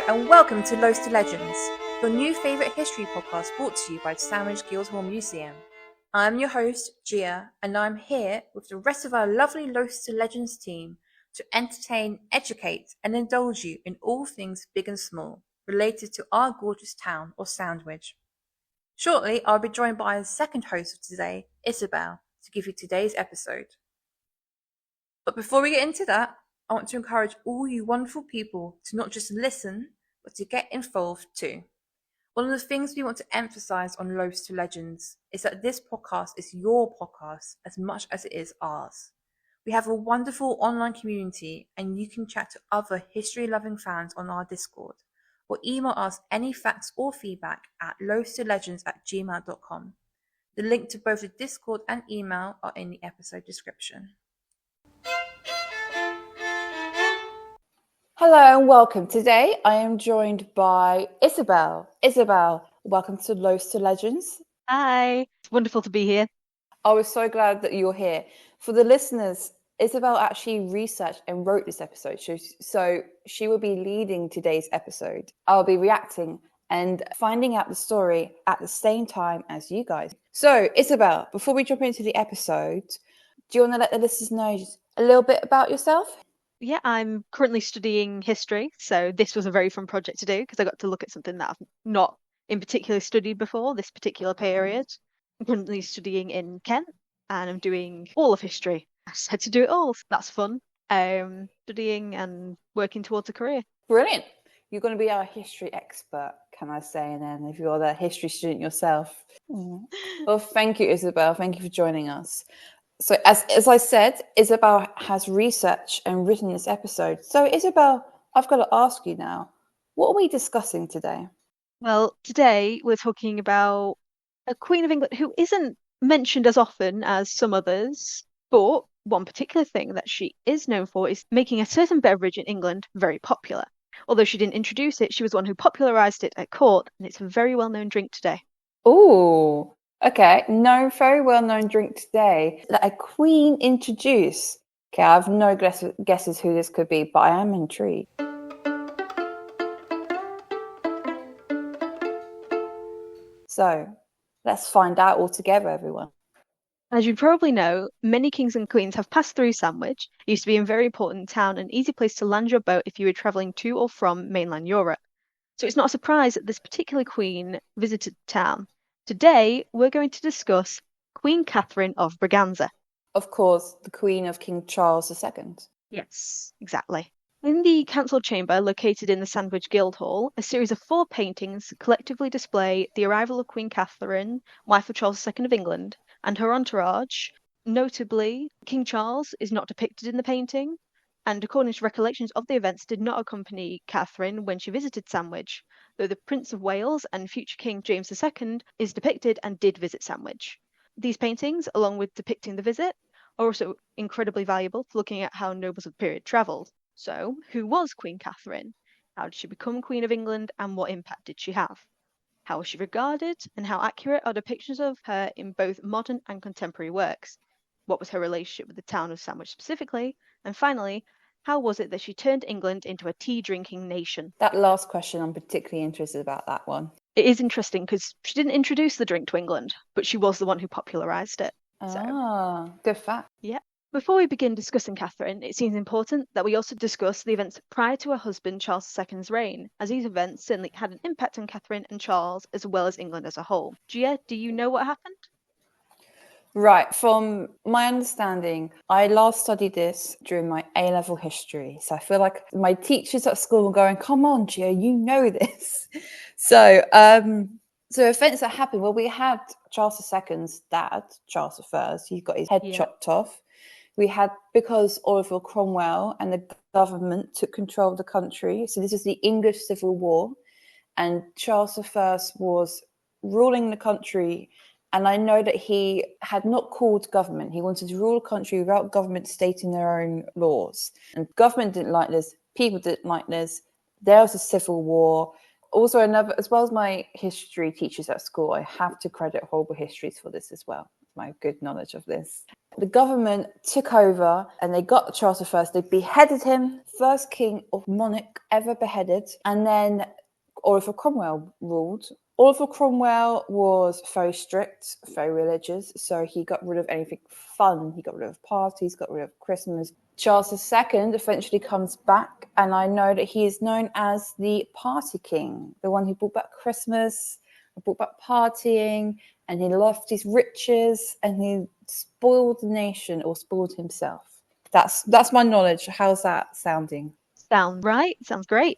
and welcome to Loaves to Legends, your new favourite history podcast brought to you by the Sandwich Guildhall Museum. I'm your host, Gia, and I'm here with the rest of our lovely Loaves to Legends team to entertain, educate, and indulge you in all things big and small related to our gorgeous town or Sandwich. Shortly, I'll be joined by the second host of today, Isabel, to give you today's episode. But before we get into that, I want to encourage all you wonderful people to not just listen, but to get involved too. One of the things we want to emphasize on Loaves to Legends is that this podcast is your podcast as much as it is ours. We have a wonderful online community and you can chat to other history-loving fans on our Discord or email us any facts or feedback at loavetolegends@gmail.com. The link to both the Discord and email are in the episode description. Hello and welcome. Today I am joined by Isabel. Isabel, welcome to Loaves to Legends. Hi, it's wonderful to be here. I was so glad that you're here. For the listeners, Isabel actually researched and wrote this episode, so she will be leading today's episode. I'll be reacting and finding out the story at the same time as you guys. So, Isabel, before we jump into the episode, do you want to let the listeners know just a little bit about yourself? Yeah, I'm currently studying history, so this was a very fun project to do because I got to look at something that I've not in particular studied before, this particular period. I'm currently studying in Kent and I'm doing all of history. I just had to do it all, so that's fun. Studying and working towards a career. Brilliant. You're going to be our history expert, can I say, and then if you're the history student yourself. Well, thank you, Isabel. Thank you for joining us. So as I said, Isabel has researched and written this episode. So Isabel, I've got to ask you now, what are we discussing today? Well, today we're talking about a Queen of England who isn't mentioned as often as some others, but one particular thing that she is known for is making a certain beverage in England very popular. Although she didn't introduce it, she was one who popularised it at court, and it's a very well-known drink today. Oh, okay. No, very well-known drink today that a queen introduced. Okay, I have no guesses who this could be, but I am intrigued. So, let's find out all together, everyone. As you probably know, many kings and queens have passed through Sandwich. It used to be a very important town, an easy place to land your boat if you were travelling to or from mainland Europe. So it's not a surprise that this particular queen visited the town. Today, we're going to discuss Queen Catherine of Braganza. Of course, the Queen of King Charles II. Yes, exactly. In the council chamber located in the Sandwich Guildhall, a series of 4 paintings collectively display the arrival of Queen Catherine, wife of Charles II of England, and her entourage. Notably, King Charles is not depicted in the painting, and according to recollections of the events, did not accompany Catherine when she visited Sandwich, though the Prince of Wales and future King James II is depicted and did visit Sandwich. These paintings, along with depicting the visit, are also incredibly valuable for looking at how nobles of the period travelled. So, who was Queen Catherine? How did she become Queen of England, and what impact did she have? How was she regarded, and how accurate are depictions of her in both modern and contemporary works? What was her relationship with the town of Sandwich specifically? And finally, how was it that she turned England into a tea-drinking nation? That last question, I'm particularly interested about that one. It is interesting because she didn't introduce the drink to England, but she was the one who popularised it. Good fact. Yeah. Before we begin discussing Catherine, it seems important that we also discuss the events prior to her husband Charles II's reign, as these events certainly had an impact on Catherine and Charles, as well as England as a whole. Gia, do you know what happened? Right, from my understanding, I last studied this during my A-level history. So I feel like my teachers at school were going, come on, Gia, you know this. So events that happened, well, we had Charles II's dad, Charles I, he got his head chopped off. We had, because Oliver Cromwell and the government took control of the country. So this is the English Civil War. And Charles I was ruling the country. And I know that he had not called government. He wanted to rule a country without government stating their own laws. And government didn't like this. People didn't like this. There was a civil war. Also, as well as my history teachers at school, I have to credit horrible histories for this as well. my good knowledge of this. The government took over and they got Charles I. They beheaded him, first king or monarch ever beheaded. And then Oliver Cromwell ruled. Oliver Cromwell was very strict, very religious, so he got rid of anything fun. He got rid of parties, got rid of Christmas. Charles II eventually comes back, and I know that he is known as the party king, the one who brought back Christmas, brought back partying, and he loved his riches, and he spoiled the nation or spoiled himself. That's my knowledge. How's that sounding? Sounds right. Sounds great.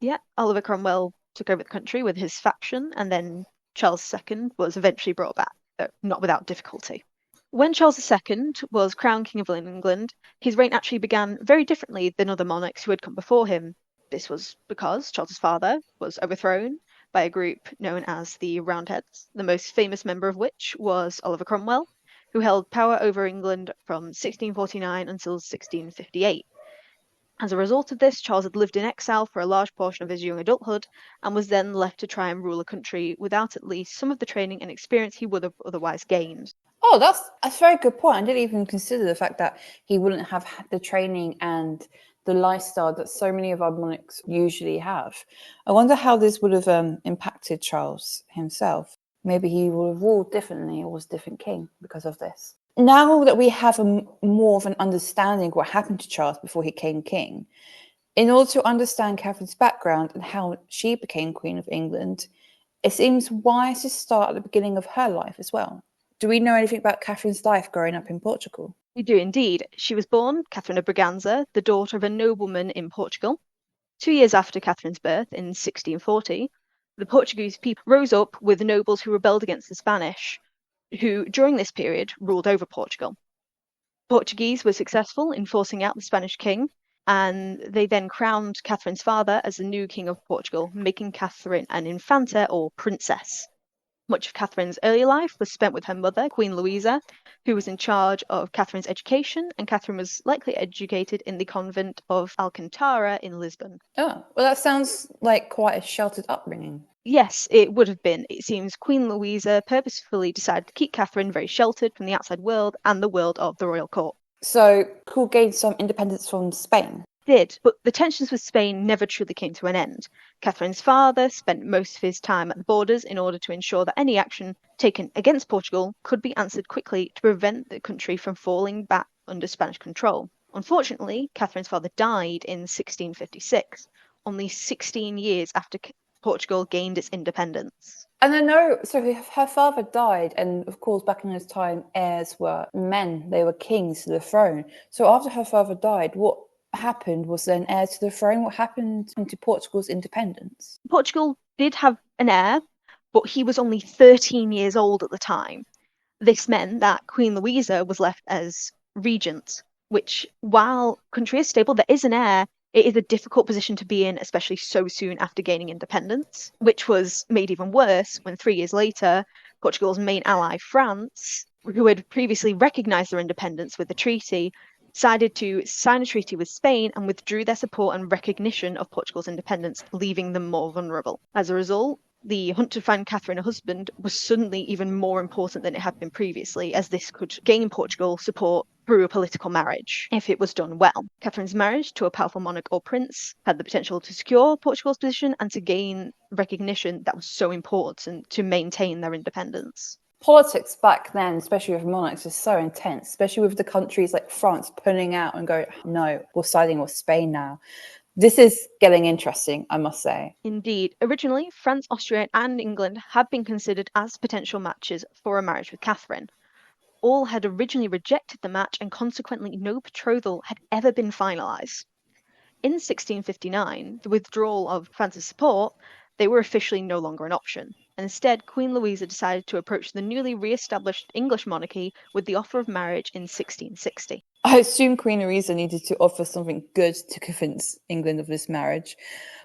Yeah, Oliver Cromwell took over the country with his faction, and then Charles II was eventually brought back, though not without difficulty. When Charles II was crowned King of England, his reign actually began very differently than other monarchs who had come before him. This was because Charles's father was overthrown by a group known as the Roundheads, the most famous member of which was Oliver Cromwell, who held power over England from 1649 until 1658. As a result of this, Charles had lived in exile for a large portion of his young adulthood and was then left to try and rule a country without at least some of the training and experience he would have otherwise gained. Oh, that's a very good point. I didn't even consider the fact that he wouldn't have had the training and the lifestyle that so many of our monarchs usually have. I wonder how this would have impacted Charles himself. Maybe he would have ruled differently or was a different king because of this. Now that we have more of an understanding of what happened to Charles before he became king, in order to understand Catherine's background and how she became Queen of England, it seems wise to start at the beginning of her life as well. Do we know anything about Catherine's life growing up in Portugal? We do indeed. She was born Catherine of Braganza, the daughter of a nobleman in Portugal. 2 years after Catherine's birth, in 1640, the Portuguese people rose up with nobles who rebelled against the Spanish, who, during this period, ruled over Portugal. Portuguese were successful in forcing out the Spanish king, and they then crowned Catherine's father as the new king of Portugal, making Catherine an infanta or princess. Much of Catherine's early life was spent with her mother, Queen Louisa, who was in charge of Catherine's education, and Catherine was likely educated in the convent of Alcantara in Lisbon. Oh, well, that sounds like quite a sheltered upbringing. Yes, it would have been. It seems Queen Louisa purposefully decided to keep Catherine very sheltered from the outside world and the world of the royal court. So, could gain some independence from Spain? Did, but the tensions with Spain never truly came to an end. Catherine's father spent most of his time at the borders in order to ensure that any action taken against Portugal could be answered quickly to prevent the country from falling back under Spanish control. Unfortunately, Catherine's father died in 1656, only 16 years after Portugal gained its independence. And I know, so her father died, and of course, back in his time, heirs were men, they were kings to the throne. So after her father died, what happened? Was there an heir to the throne? What happened to Portugal's independence? Portugal did have an heir, but he was only 13 years old at the time. This meant that Queen Louisa was left as regent, which, while country is stable, there is an heir. It is a difficult position to be in, especially so soon after gaining independence, which was made even worse when 3 years later, Portugal's main ally, France, who had previously recognised their independence with the treaty, decided to sign a treaty with Spain and withdrew their support and recognition of Portugal's independence, leaving them more vulnerable. As a result, the hunt to find Catherine a husband was suddenly even more important than it had been previously, as this could gain Portugal support through a political marriage, if it was done well. Catherine's marriage to a powerful monarch or prince had the potential to secure Portugal's position and to gain recognition that was so important to maintain their independence. Politics back then, especially with monarchs, is so intense, especially with the countries like France pulling out and going, no, we're siding with Spain now. This is getting interesting, I must say. Indeed. Originally, France, Austria, and England had been considered as potential matches for a marriage with Catherine. All had originally rejected the match, and consequently no betrothal had ever been finalised. In 1659, the withdrawal of France's support, they were officially no longer an option. And instead, Queen Louisa decided to approach the newly re-established English monarchy with the offer of marriage in 1660. I assume Queen Louisa needed to offer something good to convince England of this marriage.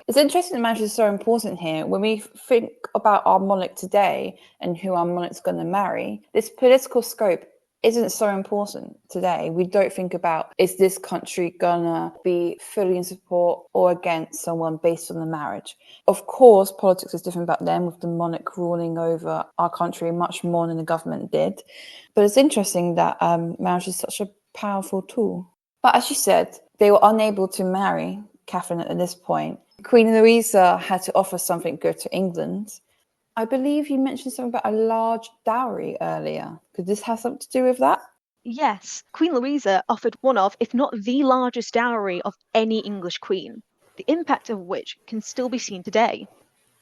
It's interesting that marriage is so important here. When we think about our monarch today and who our monarch's going to marry, this political scope isn't so important today. We don't think about, is this country gonna be fully in support or against someone based on the marriage? Of course, politics is different back then, with the monarch ruling over our country much more than the government did. But it's interesting that marriage is such a powerful tool. But as you said, they were unable to marry Catherine at this point. Queen Louisa had to offer something good to England. I believe you mentioned something about a large dowry earlier. Could this have something to do with that? Yes, Queen Louisa offered one of, if not the largest dowry of any English queen, the impact of which can still be seen today.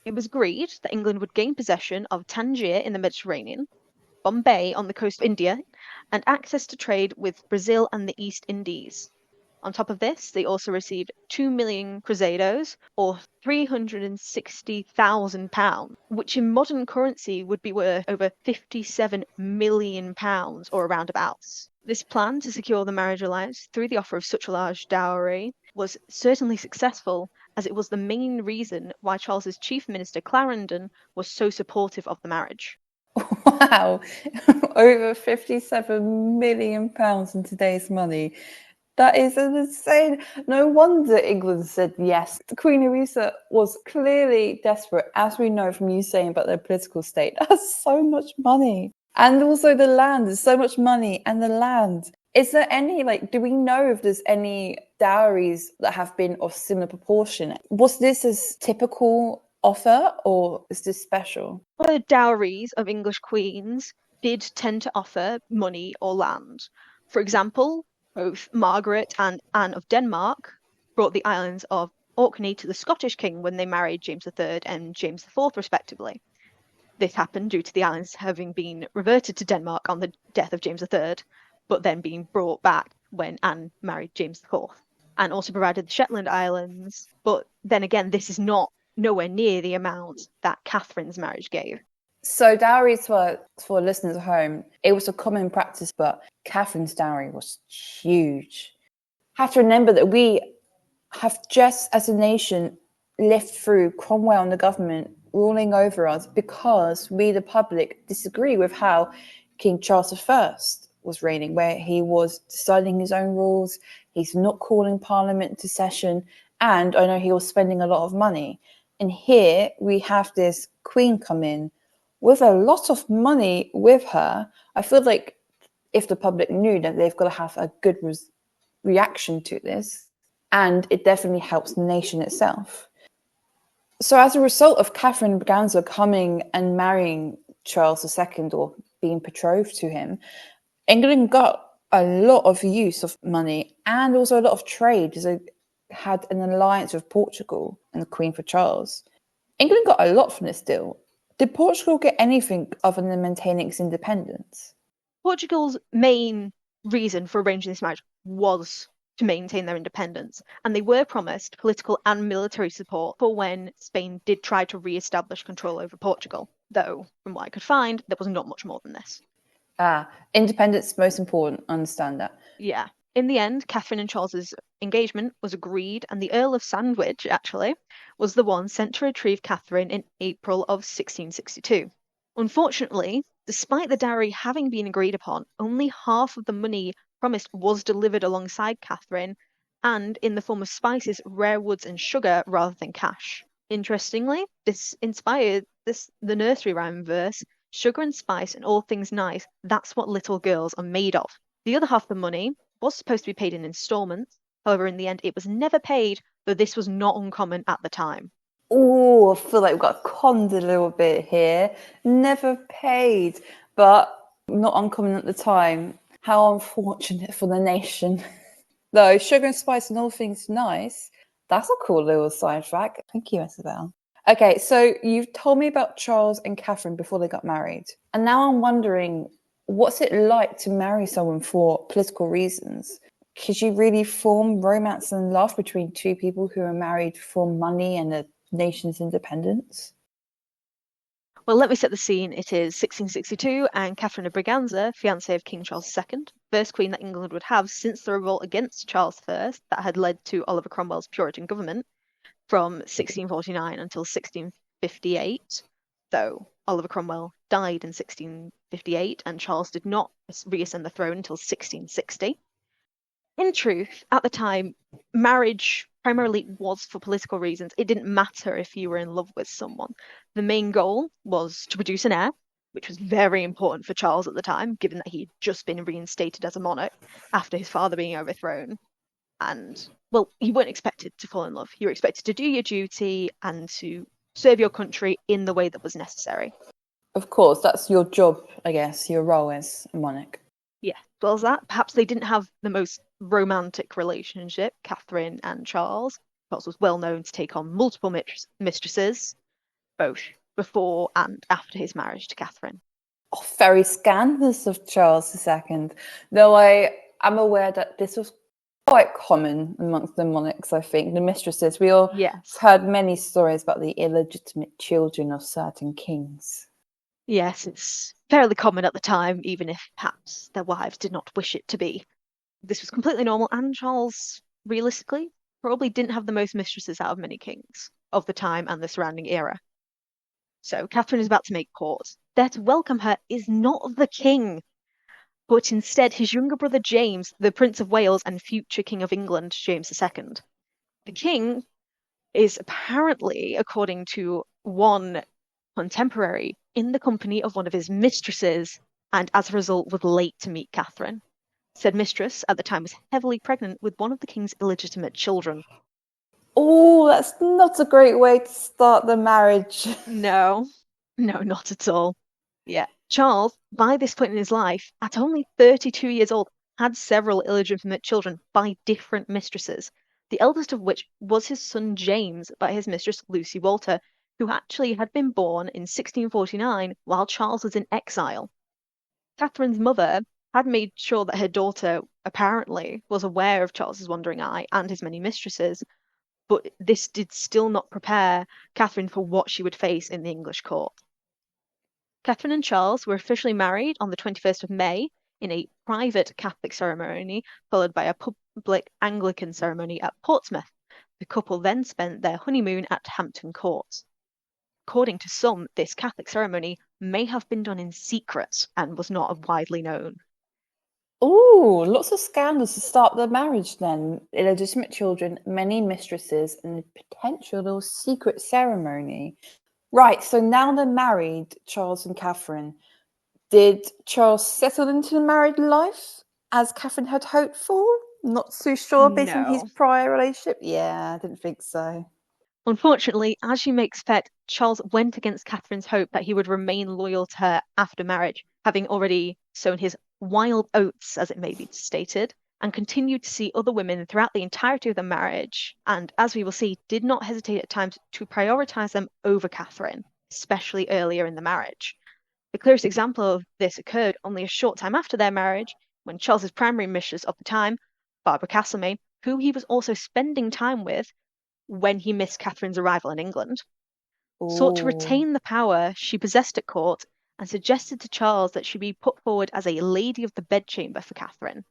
It was agreed that England would gain possession of Tangier in the Mediterranean, Bombay on the coast of India, and access to trade with Brazil and the East Indies. On top of this, they also received 2 million cruzados, or £360,000, which in modern currency would be worth over £57 million, or around abouts. This plan to secure the marriage alliance through the offer of such a large dowry was certainly successful, as it was the main reason why Charles's chief minister Clarendon was so supportive of the marriage. Wow, over £57 million in today's money. That is insane. No wonder England said yes. The Queen Louisa was clearly desperate, as we know from you saying about their political state. That's so much money. And also the land, there's so much money and the land. Is there any, do we know if there's any dowries that have been of similar proportion? Was this a typical offer or is this special? The dowries of English queens did tend to offer money or land. For example, both Margaret and Anne of Denmark brought the islands of Orkney to the Scottish king when they married James III and James IV, respectively. This happened due to the islands having been reverted to Denmark on the death of James III, but then being brought back when Anne married James IV. Anne also provided the Shetland Islands, but then again, this is nowhere near the amount that Catherine's marriage gave. So dowries for listeners at home, it was a common practice, but Catherine's dowry was huge. Have to remember that we have just as a nation lived through Cromwell and the government ruling over us because we, the public, disagree with how King Charles I was reigning, where he was deciding his own rules, he's not calling Parliament to session, and I know he was spending a lot of money. And here we have this queen come in with a lot of money with her. I feel like if the public knew that they've got to have a good reaction to this, and it definitely helps the nation itself. So as a result of Catherine Braganza coming and marrying Charles II or being betrothed to him, England got a lot of use of money and also a lot of trade, because they had an alliance with Portugal and the Queen for Charles. England got a lot from this deal. Did Portugal get anything other than maintaining its independence? Portugal's main reason for arranging this marriage was to maintain their independence, and they were promised political and military support for when Spain did try to re-establish control over Portugal, though, from what I could find, there was not much more than this. Independence most important, I understand that. Yeah. In the end, Catherine and Charles's engagement was agreed, and the Earl of Sandwich, actually, was the one sent to retrieve Catherine in April of 1662. Unfortunately, despite the dowry having been agreed upon, only half of the money promised was delivered alongside Catherine, and in the form of spices, rare woods, and sugar rather than cash. Interestingly, this inspired the nursery rhyme verse, "Sugar and spice and all things nice, that's what little girls are made of." The other half of the money was supposed to be paid in installments. However, in the end, it was never paid, though this was not uncommon at the time. Oh, I feel like we've got conned a little bit here. Never paid, but not uncommon at the time. How unfortunate for the nation. Though, sugar and spice and all things nice. That's a cool little side fact. Thank you, Isabel. Okay, so you've told me about Charles and Catherine before they got married. And now I'm wondering, what's it like to marry someone for political reasons? Could you really form romance and love between two people who are married for money and a nation's independence? Well, let me set the scene. It is 1662, and Catherine of Braganza, fiancée of King Charles II, first queen that England would have since the revolt against Charles I that had led to Oliver Cromwell's Puritan government from 1649 until 1658, though Oliver Cromwell died in 1658, and Charles did not reascend the throne until 1660. In truth, at the time, marriage primarily was for political reasons. It didn't matter if you were in love with someone. The main goal was to produce an heir, which was very important for Charles at the time, given that he'd just been reinstated as a monarch after his father being overthrown. And, well, you weren't expected to fall in love. You were expected to do your duty and to serve your country in the way that was necessary. Of course, that's your job, I guess, your role as a monarch. Yeah, as well as that, perhaps they didn't have the most romantic relationship, Catherine and Charles. Charles was well known to take on multiple mistresses, both before and after his marriage to Catherine. Oh, very scandalous of Charles II, though I am aware that this was quite common amongst the monarchs, I think. The mistresses, we all Yes. heard many stories about the illegitimate children of certain kings. Yes, it's fairly common at the time, even if perhaps their wives did not wish it to be. This was completely normal, and Charles, realistically, probably didn't have the most mistresses out of many kings of the time and the surrounding era. So Catherine is about to make court. There to welcome her is not the king, but instead his younger brother James, the Prince of Wales and future King of England, James II. The king is apparently, according to one contemporary, in the company of one of his mistresses, and as a result was late to meet Catherine. Said mistress at the time was heavily pregnant with one of the king's illegitimate children. Oh, that's not a great way to start the marriage. No, not at all. Yeah, Charles, by this point in his life, at only 32 years old, had several illegitimate children by different mistresses, the eldest of which was his son James by his mistress Lucy Walter, who actually had been born in 1649 while Charles was in exile. Catherine's mother had made sure that her daughter apparently was aware of Charles's wandering eye and his many mistresses, but this did still not prepare Catherine for what she would face in the English court. Catherine and Charles were officially married on the 21st of May in a private Catholic ceremony, followed by a public Anglican ceremony at Portsmouth. The couple then spent their honeymoon at Hampton Court. According to some, this Catholic ceremony may have been done in secret and was not widely known. Oh, lots of scandals to start the marriage then. Illegitimate children, many mistresses, and a potential little secret ceremony. Right, so now they're married, Charles and Catherine. Did Charles settle into the married life as Catherine had hoped for? Not so sure based on his No. prior relationship. Yeah, I didn't think so. Unfortunately, as you may expect, Charles went against Catherine's hope that he would remain loyal to her after marriage, having already sown his wild oats, as it may be stated, and continued to see other women throughout the entirety of the marriage, and as we will see, did not hesitate at times to prioritize them over Catherine, especially earlier in the marriage. The clearest example of this occurred only a short time after their marriage, when Charles's primary mistress of the time, Barbara Castlemaine, who he was also spending time with when he missed Catherine's arrival in England, sought to retain the power she possessed at court and suggested to Charles that she be put forward as a lady of the bedchamber for Catherine.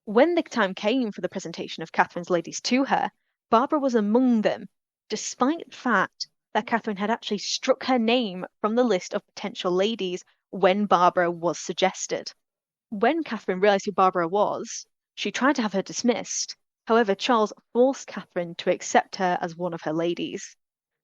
When the time came for the presentation of Catherine's ladies to her, Barbara was among them, despite the fact that Catherine had actually struck her name from the list of potential ladies when Barbara was suggested. When Catherine realised who Barbara was, she tried to have her dismissed. However, Charles forced Catherine to accept her as one of her ladies.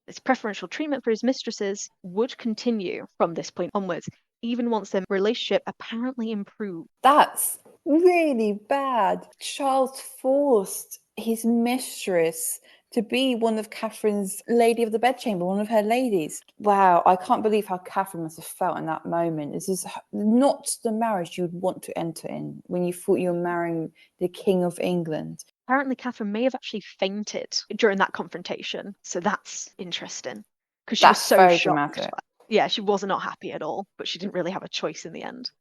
This preferential treatment for his mistresses would continue from this point onwards, even once their relationship apparently improved. That's really bad. Charles forced his mistress to be one of Catherine's lady of the bedchamber, one of her ladies. Wow, I can't believe how Catherine must have felt in that moment. This is not the marriage you'd want to enter in when you thought you were marrying the King of England. Apparently, Catherine may have actually fainted during that confrontation, so that's interesting. Because she was That's so very shocked. dramatic. Yeah, she was not happy at all, but she didn't really have a choice in the end.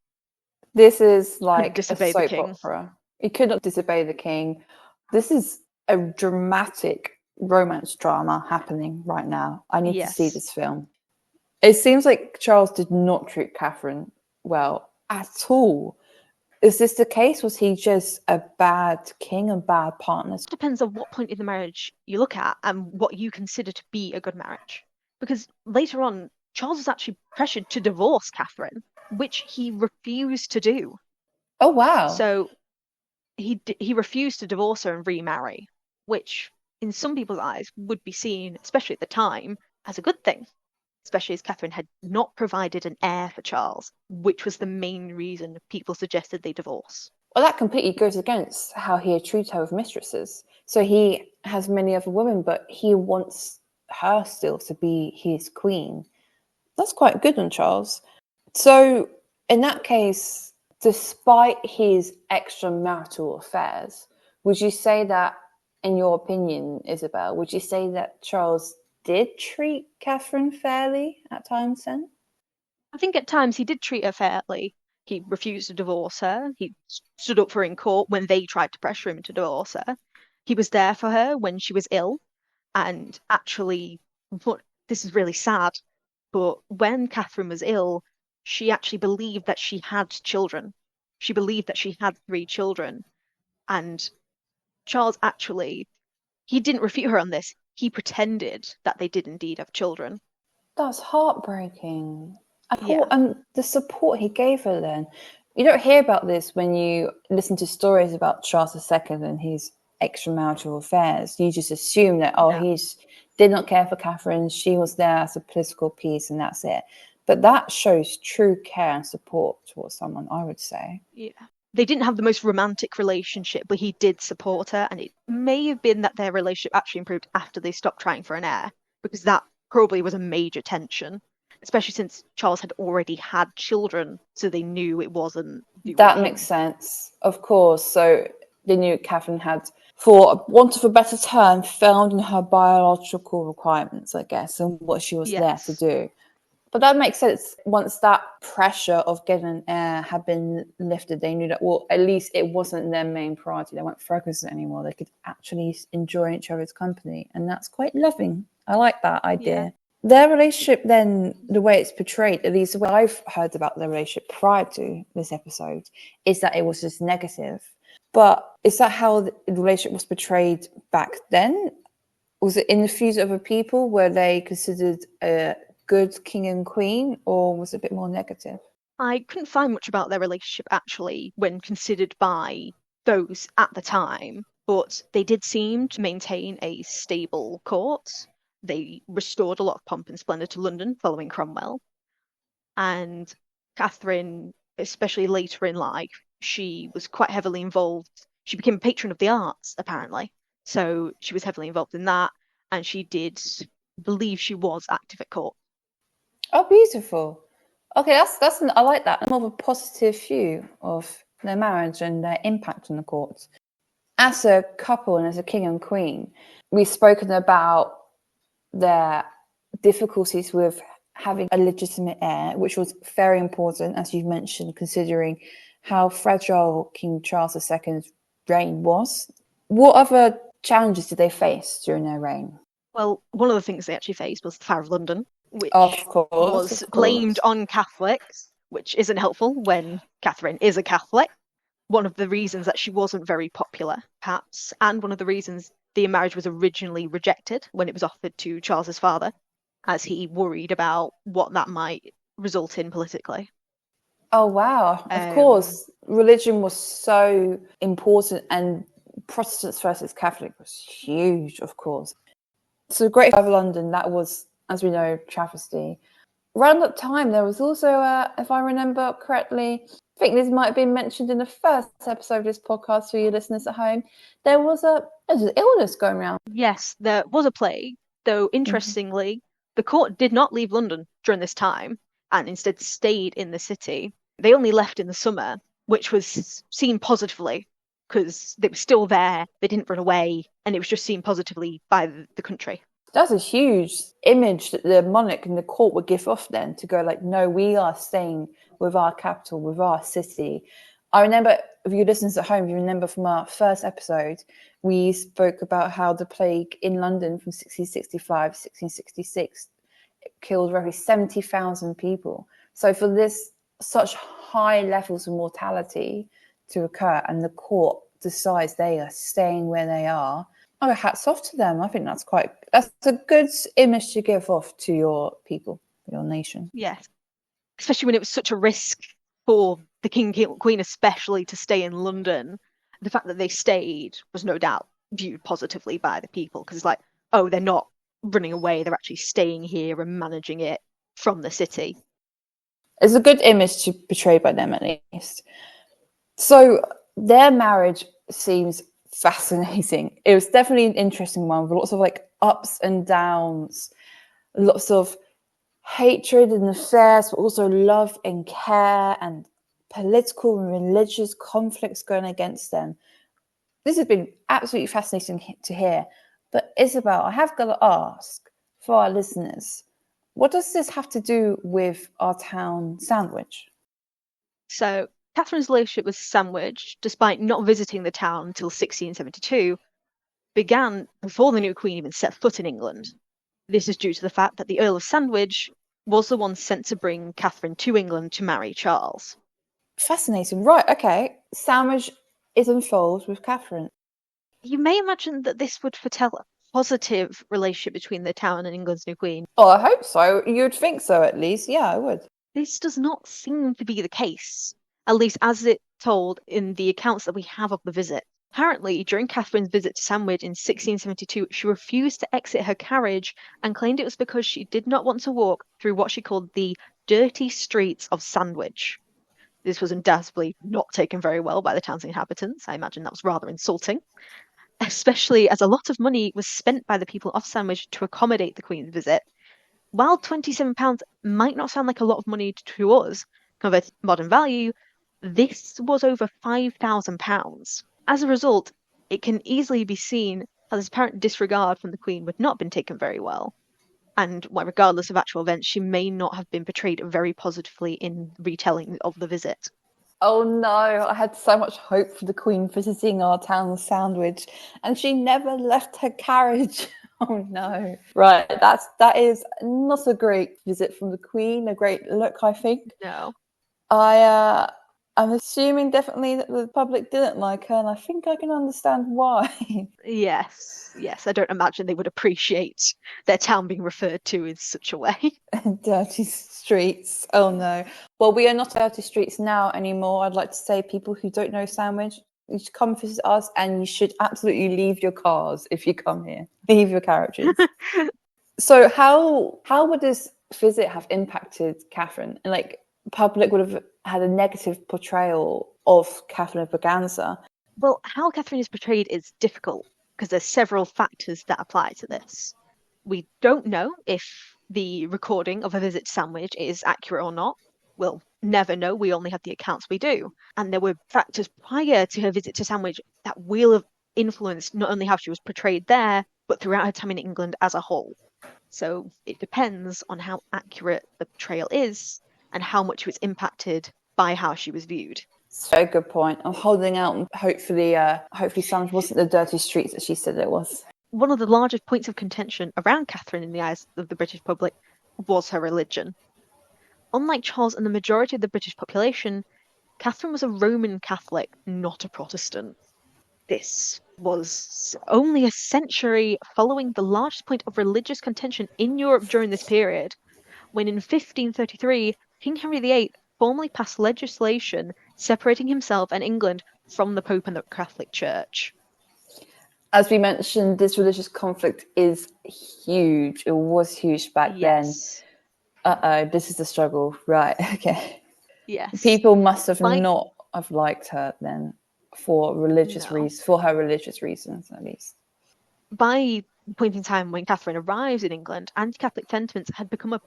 This is like a disobey the soap king. opera. You could not disobey the king. This is a dramatic romance drama happening right now. I need to see Yes. this film. It seems like Charles did not treat Catherine well at all. Is this the case? Was he just a bad king and bad partner? It depends on what point in the marriage you look at and what you consider to be a good marriage. Because later on, Charles was actually pressured to divorce Catherine, which he refused to do. Oh, wow. So he refused to divorce her and remarry, which in some people's eyes would be seen, especially at the time, as a good thing, especially as Catherine had not provided an heir for Charles, which was the main reason people suggested they divorce. Well, that completely goes against how he had treated her with mistresses. So he has many other women, but he wants her still to be his queen. That's quite good on Charles. So in that case, despite his extramarital affairs, would you say that, in your opinion, Isabel, would you say that Charles did treat Catherine fairly at times then? I think at times he did treat her fairly. He refused to divorce her. He stood up for her in court when they tried to pressure him to divorce her. He was there for her when she was ill. And actually, this is really sad, but when Catherine was ill, she actually believed that she had children. She believed that she had 3 children. And Charles actually, he didn't refute her on this. He pretended that they did indeed have children. That's heartbreaking. Yeah. The support he gave her then. You don't hear about this when you listen to stories about Charles II and his extramarital affairs. You just assume that, No. he did not care for Catherine. She was there as a political piece and that's it. But that shows true care and support towards someone, I would say. Yeah. They didn't have the most romantic relationship, but he did support her. And it may have been that their relationship actually improved after they stopped trying for an heir, because that probably was a major tension, especially since Charles had already had children, so they knew it wasn't That makes sense, of course. So they knew Catherine had, for want of a better term, found in her biological requirements, I guess, and what she was there to do. But that makes sense. Once that pressure of getting an heir had been lifted, they knew that, well, at least it wasn't their main priority. They weren't focused anymore. They could actually enjoy each other's company. And that's quite loving. I like that idea. Yeah. Their relationship then, the way it's portrayed, at least what I've heard about their relationship prior to this episode, is that it was just negative. But is that how the relationship was portrayed back then? Was it in the views of other people? Were they considered a good king and queen, or was it a bit more negative? I couldn't find much about their relationship actually when considered by those at the time, but they did seem to maintain a stable court. They restored a lot of pomp and splendour to London following Cromwell. And Catherine, especially later in life, she was quite heavily involved. She became a patron of the arts, apparently. So she was heavily involved in that, and she did believe she was active at court. Oh, beautiful. Okay, I like that. I'm more of a positive view of their marriage and their impact on the court. As a couple and as a king and queen, we've spoken about their difficulties with having a legitimate heir, which was very important, as you've mentioned, considering how fragile King Charles II's reign was. What other challenges did they face during their reign? Well, one of the things they actually faced was the Fire of London, which was blamed on Catholics, which isn't helpful when Catherine is a Catholic. One of the reasons that she wasn't very popular, perhaps, and one of the reasons the marriage was originally rejected when it was offered to Charles's father, as he worried about what that might result in politically. Oh, wow. Of course, religion was so important, and Protestants versus Catholic was huge, of course. So the Great Fire of London, that was, as we know, travesty. Around that time, there was also, if I remember correctly, I think this might have been mentioned in the first episode of this podcast for you listeners at home, there was an illness going around. Yes, there was a plague, though interestingly, the court did not leave London during this time and instead stayed in the city. They only left in the summer, which was seen positively because they were still there, they didn't run away, and it was just seen positively by the country. That's a huge image that the monarch and the court would give off then, to go like, no, we are staying with our capital, with our city. I remember, if you listeners at home, you remember from our first episode, we spoke about how the plague in London from 1665 to 1666 killed roughly 70,000 people. So for this, such high levels of mortality to occur, and the court decides they are staying where they are, hats off to them. I think that's a good image to give off to your people. your nation. Yes. Especially when it was such a risk for the king and queen especially to stay in London. The fact that they stayed was no doubt viewed positively by the people, because it's like, oh, they're not running away, they're actually staying here and managing it from the city. It's a good image to portray by them, at least. So their marriage seems fascinating. It was definitely an interesting one with lots of like ups and downs, lots of hatred and affairs, but also love and care and political and religious conflicts going against them. This has been absolutely fascinating to hear. But Isabel, I have got to ask for our listeners, what does this have to do with our town, Sandwich? So Catherine's relationship with Sandwich, despite not visiting the town until 1672, began before the new queen even set foot in England. This is due to the fact that the Earl of Sandwich was the one sent to bring Catherine to England to marry Charles. Fascinating. Right, okay. Sandwich is involved with Catherine. You may imagine that this would foretell a positive relationship between the town and England's new queen. Oh, I hope so. You'd think so, at least. Yeah, I would. This does not seem to be the case, at least as it told in the accounts that we have of the visit. Apparently, during Catherine's visit to Sandwich in 1672, she refused to exit her carriage and claimed it was because she did not want to walk through what she called the dirty streets of Sandwich. This was undoubtedly not taken very well by the town's inhabitants. I imagine that was rather insulting, especially as a lot of money was spent by the people of Sandwich to accommodate the Queen's visit. While £27 might not sound like a lot of money to us, converted to modern value, this was over £5,000. As a result, it can easily be seen how this apparent disregard from the Queen would not have been taken very well, and why, regardless of actual events, she may not have been portrayed very positively in retelling of the visit. Oh no, I had so much hope for the Queen visiting our town, Sandwich, and she never left her carriage. Oh no. Right, that is not a great visit from the Queen, a great look, I think. No. I'm assuming definitely that the public didn't like her, and I think I can understand why. Yes. I don't imagine they would appreciate their town being referred to in such a way. Dirty streets. Oh no. Well, we are not dirty streets now anymore. I'd like to say, people who don't know Sandwich, you should come visit us, and you should absolutely leave your cars if you come here. Leave your carriages. So how would this visit have impacted Catherine? And like, public would have had a negative portrayal of Catherine of Braganza. Well, how Catherine is portrayed is difficult because there's several factors that apply to this. We don't know if the recording of a visit to Sandwich is accurate or not. We'll never know. We only have the accounts we do. And there were factors prior to her visit to Sandwich that will have influenced not only how she was portrayed there, but throughout her time in England as a whole. So it depends on how accurate the portrayal is and how much it was impacted by how she was viewed. So good point. I'm holding out, and hopefully Sandwich wasn't the dirty streets that she said it was. One of the largest points of contention around Catherine in the eyes of the British public was her religion. Unlike Charles and the majority of the British population, Catherine was a Roman Catholic, not a Protestant. This was only a century following the largest point of religious contention in Europe during this period, when in 1533, King Henry VIII formally passed legislation separating himself and England from the Pope and the Catholic Church. As we mentioned, this religious conflict is huge. It was huge back then. This is the struggle. Right, okay. Yes. People must have not have liked her then for religious reasons, for her religious reasons, at least. By the point in time when Catherine arrives in England, anti-Catholic sentiments had become a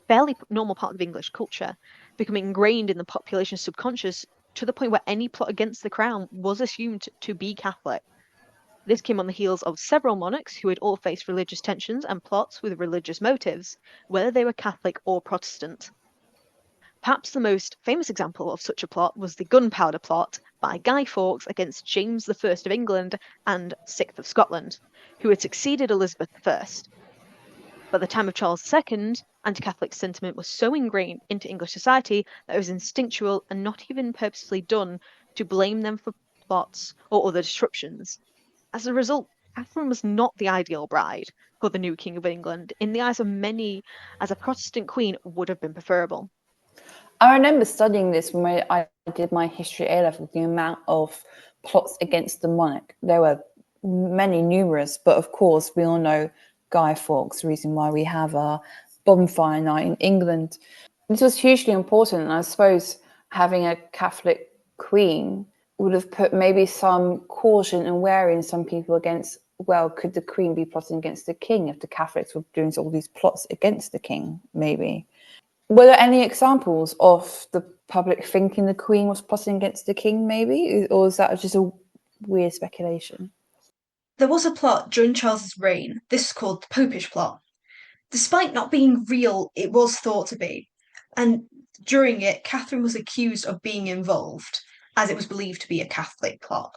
fairly normal part of English culture, becoming ingrained in the population's subconscious to the point where any plot against the crown was assumed to be Catholic. This came on the heels of several monarchs who had all faced religious tensions and plots with religious motives, whether they were Catholic or Protestant. Perhaps the most famous example of such a plot was the Gunpowder Plot by Guy Fawkes against James I of England and VI of Scotland, who had succeeded Elizabeth I. By the time of Charles II, anti-Catholic sentiment was so ingrained into English society that it was instinctual and not even purposefully done to blame them for plots or other disruptions. As a result, Catherine was not the ideal bride for the new King of England. In the eyes of many, as a Protestant queen would have been preferable. I remember studying this when I did my history A-level, the amount of plots against the monarch. There were numerous, but of course we all know Guy Fawkes, the reason why we have our bonfire night in England. This was hugely important, and I suppose having a Catholic queen would have put maybe some caution and worry in some people against, well, could the queen be plotting against the king if the Catholics were doing all these plots against the king, maybe? Were there any examples of the public thinking the queen was plotting against the king, maybe? Or is that just a weird speculation? There was a plot during Charles's reign. This is called the Popish plot. Despite not being real, it was thought to be. And during it, Catherine was accused of being involved, as it was believed to be a Catholic plot.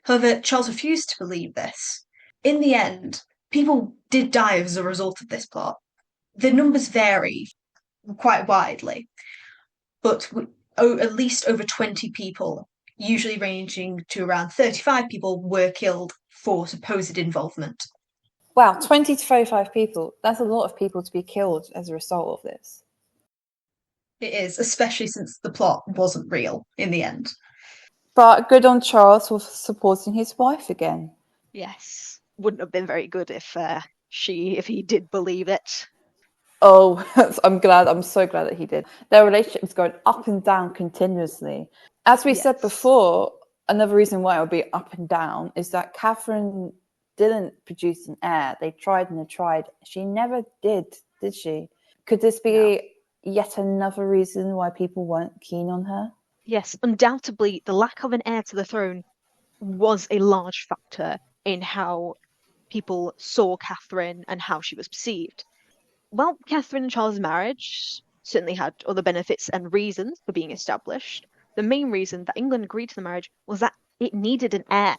However, Charles refused to believe this. In the end, people did die as a result of this plot. The numbers vary quite widely, but at least over 20 people, usually ranging to around 35 people, were killed for supposed involvement. Wow, 20 to 35 people. That's a lot of people to be killed as a result of this. It is, especially since the plot wasn't real in the end. But good on Charles for supporting his wife again. Yes, wouldn't have been very good if he did believe it. Oh, I'm so glad that he did. Their relationship was going up and down continuously. As we said before, another reason why it would be up and down is that Catherine didn't produce an heir. They tried and they tried. She never did she? Could this be yet another reason why people weren't keen on her? Yes, undoubtedly, the lack of an heir to the throne was a large factor in how people saw Catherine and how she was perceived. Well, Catherine and Charles' marriage certainly had other benefits and reasons for being established. The main reason that England agreed to the marriage was that it needed an heir.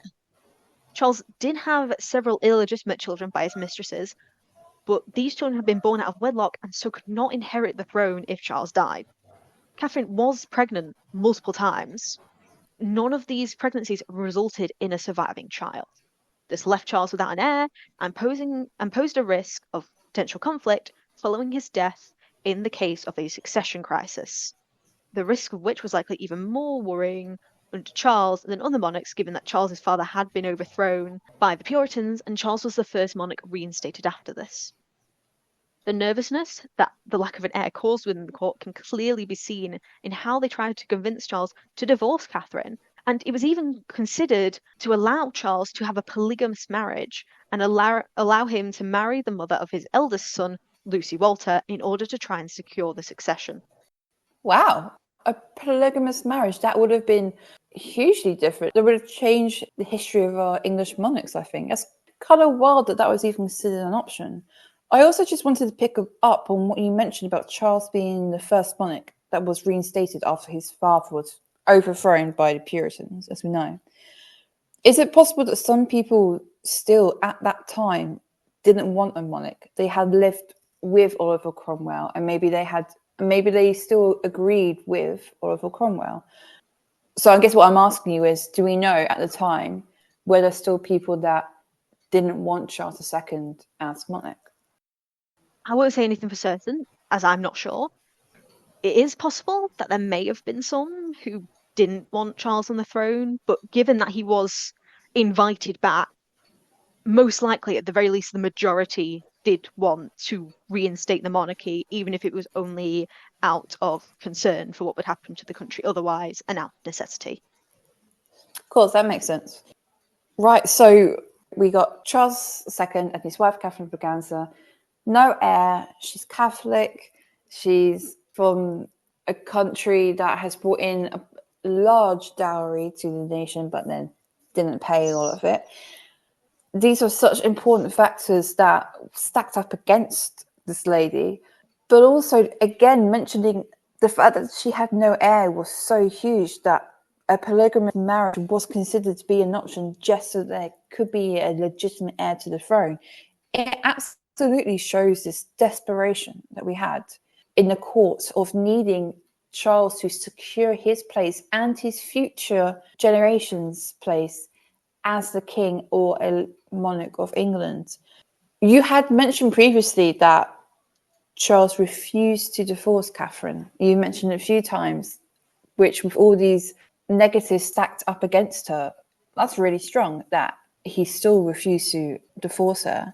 Charles did have several illegitimate children by his mistresses, but these children had been born out of wedlock and so could not inherit the throne if Charles died. Catherine was pregnant multiple times. None of these pregnancies resulted in a surviving child. This left Charles without an heir and posed a risk of potential conflict following his death in the case of a succession crisis, the risk of which was likely even more worrying under Charles than other monarchs, given that Charles's father had been overthrown by the Puritans and Charles was the first monarch reinstated after this. The nervousness that the lack of an heir caused within the court can clearly be seen in how they tried to convince Charles to divorce Catherine, and it was even considered to allow Charles to have a polygamous marriage and allow him to marry the mother of his eldest son, Lucy Walter, in order to try and secure the succession. Wow, a polygamous marriage, that would have been hugely different. That would have changed the history of our English monarchs, I think. That's kind of wild that was even considered an option. I also just wanted to pick up on what you mentioned about Charles being the first monarch that was reinstated after his father was overthrown by the Puritans, as we know. Is it possible that some people still at that time didn't want a monarch? They had lived with Oliver Cromwell and maybe they still agreed with Oliver Cromwell. So I guess what I'm asking you is, do we know at the time were there still people that didn't want Charles II as monarch? I won't say anything for certain, as I'm not sure. It is possible that there may have been some who didn't want Charles on the throne, but given that he was invited back, most likely, at the very least, the majority did want to reinstate the monarchy, even if it was only out of concern for what would happen to the country otherwise and out of necessity. Of course, that makes sense. Right, so we got Charles II and his wife, Catherine Braganza. No heir. She's Catholic. She's from a country that has brought in a large dowry to the nation, but then didn't pay all of it. These are such important factors that stacked up against this lady. But also, again, mentioning the fact that she had no heir was so huge that a polygamous marriage was considered to be an option just so there could be a legitimate heir to the throne. It absolutely shows this desperation that we had in the court of needing Charles to secure his place and his future generations' place as the king or a monarch of England. You had mentioned previously that Charles refused to divorce Catherine. You mentioned it a few times, which with all these negatives stacked up against her, that's really strong that he still refused to divorce her.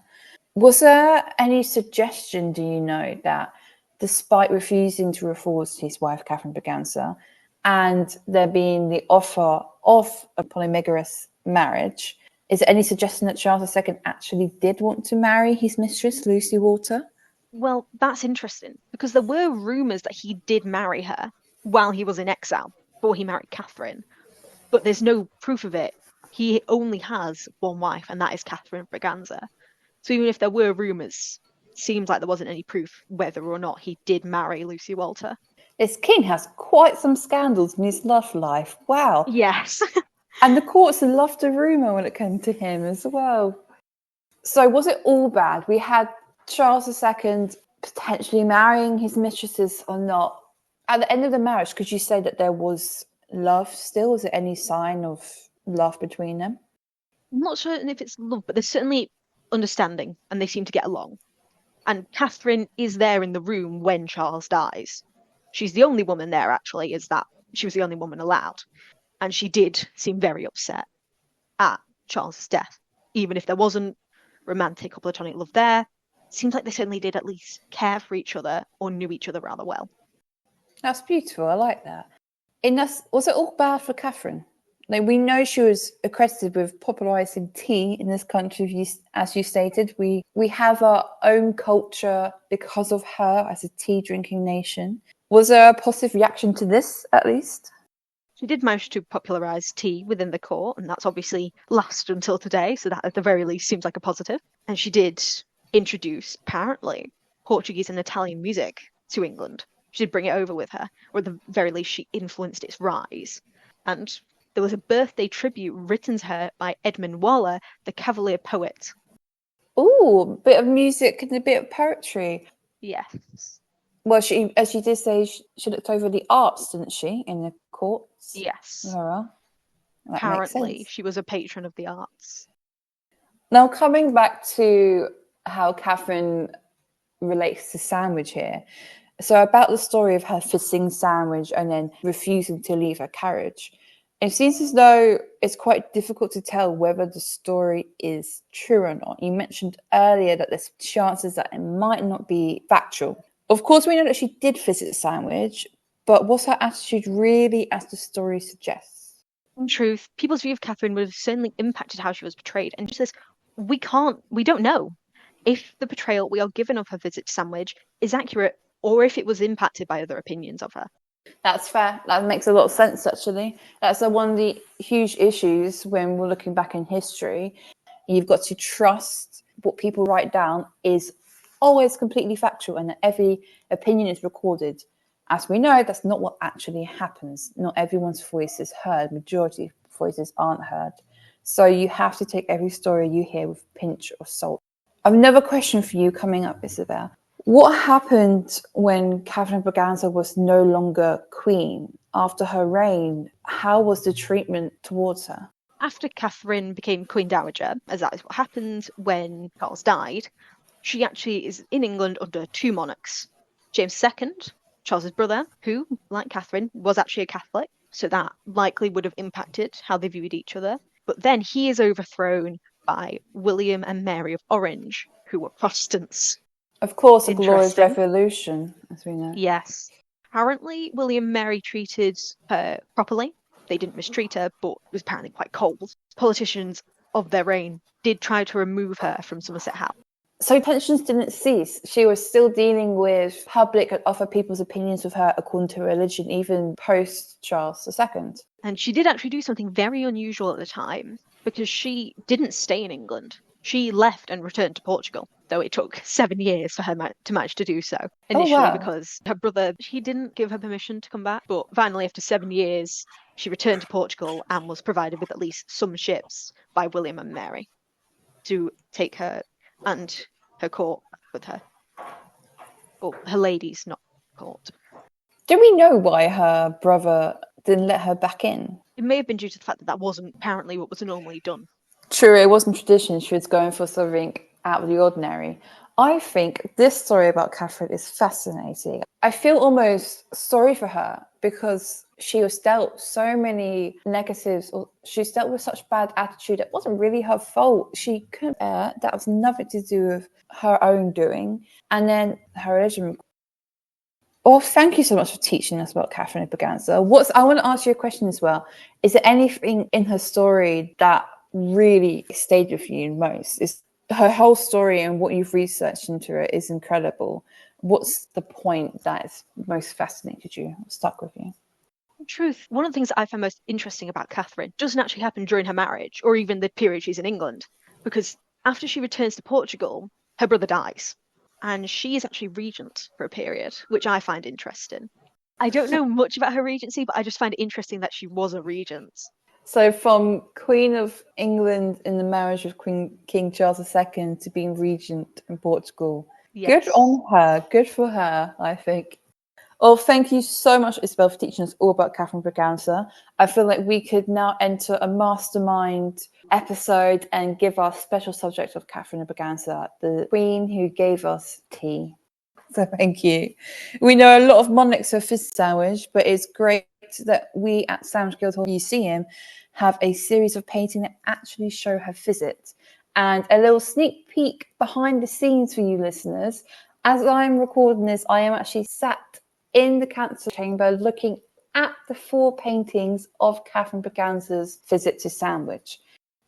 Was there any suggestion, do you know, that despite refusing to divorce his wife, Catherine Braganza, and there being the offer of a polygamous marriage, is there any suggestion that Charles II actually did want to marry his mistress, Lucy Walter? Well, that's interesting because there were rumours that he did marry her while he was in exile before he married Catherine, but there's no proof of it. He only has one wife, and that is Catherine Braganza. So even if there were rumours, it seems like there wasn't any proof whether or not he did marry Lucy Walter. This king has quite some scandals in his love life. Wow. Yes. And the courts loved a rumour when it came to him as well. So was it all bad? We had Charles II potentially marrying his mistresses or not. At the end of the marriage, could you say that there was love still? Was there any sign of love between them? I'm not certain if it's love, but there's certainly understanding and they seem to get along. And Catherine is there in the room when Charles dies. She's the only woman there, actually, is that she was the only woman allowed. And she did seem very upset at Charles's death, even if there wasn't romantic or platonic love there. It seems like they certainly did at least care for each other or knew each other rather well. That's beautiful. I like that. Was it all bad for Catherine? Like, we know she was accredited with popularising tea in this country, as you stated. We have our own culture because of her as a tea drinking nation. Was there a positive reaction to this, at least? She did manage to popularise tea within the court, and that's obviously lasted until today, so that at the very least seems like a positive. And she did introduce, apparently, Portuguese and Italian music to England. She did bring it over with her, or at the very least she influenced its rise. And there was a birthday tribute written to her by Edmund Waller, the Cavalier poet. Ooh, a bit of music and a bit of poetry. Yes. Well, as she did say, she looked over the arts, didn't she, in the courts? Yes. That Apparently, she was a patron of the arts. Now, coming back to how Catherine relates to Sandwich here. So about the story of her fitting Sandwich and then refusing to leave her carriage. It seems as though it's quite difficult to tell whether the story is true or not. You mentioned earlier that there's chances that it might not be factual. Of course, we know that she did visit Sandwich, but was her attitude really as the story suggests? In truth, people's view of Catherine would have certainly impacted how she was portrayed. And just says, we don't know if the portrayal we are given of her visit to Sandwich is accurate or if it was impacted by other opinions of her. That's fair. That makes a lot of sense, actually. That's one of the huge issues when we're looking back in history. You've got to trust what people write down is always completely factual and that every opinion is recorded. As we know, that's not what actually happens. Not everyone's voice is heard. Majority of voices aren't heard. So you have to take every story you hear with a pinch of salt. I have another question for you coming up, Isabel. What happened when Catherine Braganza was no longer queen? After her reign, how was the treatment towards her? After Catherine became Queen Dowager, as that is what happened when Charles died, she actually is in England under two monarchs. James II, Charles's brother, who, like Catherine, was actually a Catholic, so that likely would have impacted how they viewed each other. But then he is overthrown by William and Mary of Orange, who were Protestants. Of course, a glorious revolution, as we know. Yes. Apparently, William and Mary treated her properly. They didn't mistreat her, but was apparently quite cold. Politicians of their reign did try to remove her from Somerset House. So tensions didn't cease. She was still dealing with public and other people's opinions of her according to religion, even post Charles II. And she did actually do something very unusual at the time, because she didn't stay in England. She left and returned to Portugal, though it took 7 years for her to manage to do so. Initially, because her brother, he didn't give her permission to come back. But finally, after 7 years, she returned to Portugal and was provided with at least some ships by William and Mary to take her and her court with her. Or her ladies, not court. Do we know why her brother didn't let her back in? It may have been due to the fact that wasn't apparently what was normally done. True, it wasn't tradition. She was going for something out of the ordinary. I think this story about Catherine is fascinating. I feel almost sorry for her because she was dealt so many negatives, or she's dealt with such bad attitude. It wasn't really her fault. She couldn't bear. That was nothing to do with her own doing. And then her religion. Oh, thank you so much for teaching us about Catherine of Braganza. I want to ask you a question as well. Is there anything in her story that really stayed with you most? Is her whole story and what you've researched into it is incredible. What's the point that is most fascinated you, stuck with you? In truth, one of the things I find most interesting about Catherine doesn't actually happen during her marriage or even the period she's in England, because after she returns to Portugal, her brother dies, and she is actually regent for a period, which I find interesting. I don't know much about her regency, but I just find it interesting that she was a regent. So from Queen of England in the marriage of King Charles II to being regent in Portugal. Yes. Good on her. Good for her, I think. Well, thank you so much, Isabel, for teaching us all about Catherine Braganza. I feel like we could now enter a mastermind episode and give our special subject of Catherine Braganza, the queen who gave us tea. So thank you. We know a lot of monarchs have visited Sandwich, but it's great that we at Sandwich Guildhall Museum have a series of paintings that actually show her visit. And a little sneak peek behind the scenes for you listeners. As I'm recording this, I am actually sat in the council chamber looking at the 4 paintings of Catherine Braganza's visit to Sandwich.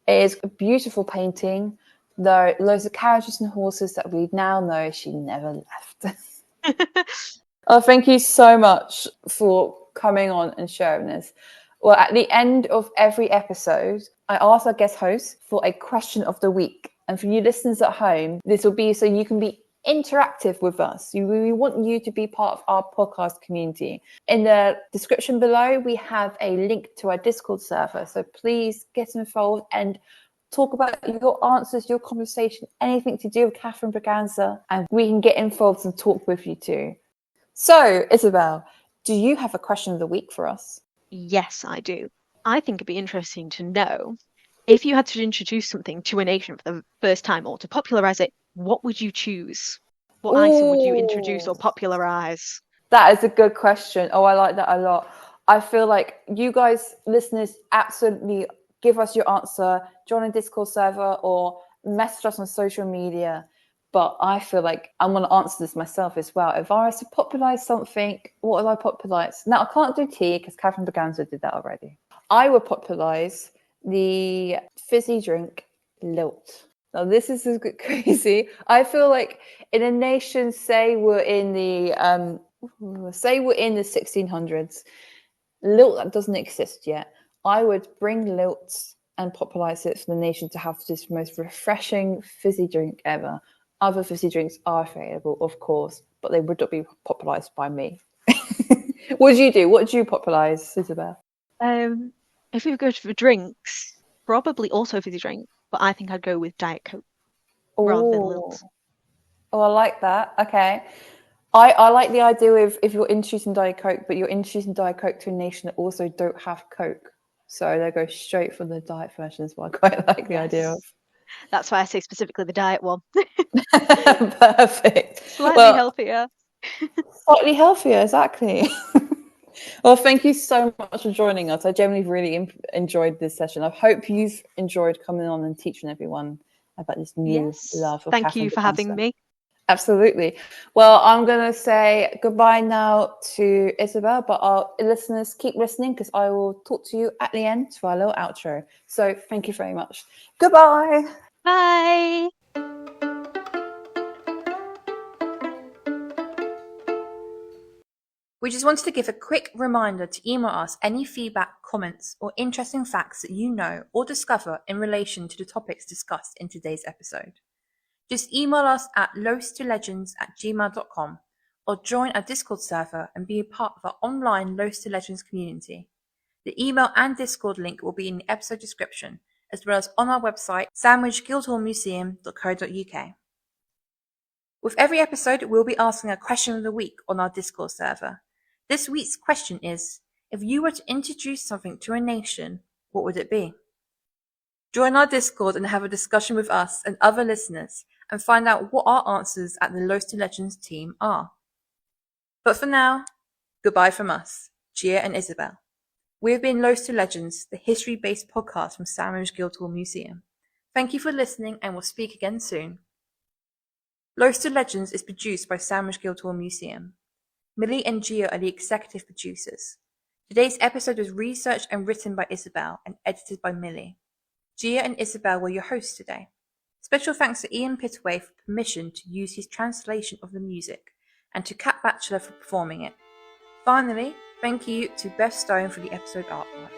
It is a beautiful painting. There are loads of carriages and horses that we now know she never left. Oh, thank you so much for coming on and sharing this. Well, at the end of every episode, I ask our guest host for a question of the week. And for you listeners at home, this will be so you can be interactive with us. We want you to be part of our podcast community. In the description below, we have a link to our Discord server. So please get involved and talk about your answers, your conversation, anything to do with Catherine Braganza, and we can get involved and talk with you too. So, Isabel, do you have a question of the week for us? Yes, I do. I think it'd be interesting to know if you had to introduce something to a nation for the first time or to popularize it, what would you choose? What item would you introduce or popularize? That is a good question. Oh, I like that a lot. I feel like you guys, listeners, absolutely give us your answer. Join a Discord server or message us on social media. But I feel like I'm going to answer this myself as well. If I was to popularize something, what would I popularize? Now, I can't do tea because Catherine Braganza did that already. I would popularize the fizzy drink Lilt. Now, this is a bit crazy. I feel like in a nation, say we're in the 1600s, Lilt that doesn't exist yet. I would bring Lilt and popularize it for the nation to have this most refreshing fizzy drink ever. Other fizzy drinks are available, of course, but they would not be popularized by me. What do you do? What do you popularize, Isabel? If we go for drinks, probably also fizzy drink, but I think I'd go with Diet Coke rather than Lilt. Oh, I like that. Okay. I like the idea of if you're introducing Diet Coke, but you're introducing Diet Coke to a nation that also don't have Coke. So they go straight for the diet version as well. I quite like the idea of. That's why I say specifically the diet one. Perfect. Slightly healthier. Slightly healthier, exactly. Well, thank you so much for joining us. I genuinely really enjoyed this session. I hope you've enjoyed coming on and teaching everyone about this new love of Thank Catherine you for Braganza. having me. Absolutely. Well, I'm going to say goodbye now to Isabel, but our listeners keep listening because I will talk to you at the end for our little outro. So thank you very much. Goodbye. Bye. We just wanted to give a quick reminder to email us any feedback, comments, or interesting facts that you know or discover in relation to the topics discussed in today's episode. Just email us at loaves2legends@gmail.com or join our Discord server and be a part of our online Loaves to Legends community. The email and Discord link will be in the episode description, as well as on our website, sandwichguildhallmuseum.co.uk. With every episode, we'll be asking a question of the week on our Discord server. This week's question is, if you were to introduce something to a nation, what would it be? Join our Discord and have a discussion with us and other listeners and find out what our answers at the Loaves to Legends team are. But for now, goodbye from us, Gia and Isabel. We have been Loaves to Legends, the history-based podcast from Sandwich Guildhall Museum. Thank you for listening and we'll speak again soon. Loaves to Legends is produced by Sandwich Guildhall Museum. Millie and Gia are the executive producers. Today's episode was researched and written by Isabel and edited by Millie. Gia and Isabel were your hosts today. Special thanks to Ian Pittaway for permission to use his translation of the music, and to Kat Batchelor for performing it. Finally, thank you to Beth Stone for the episode artwork.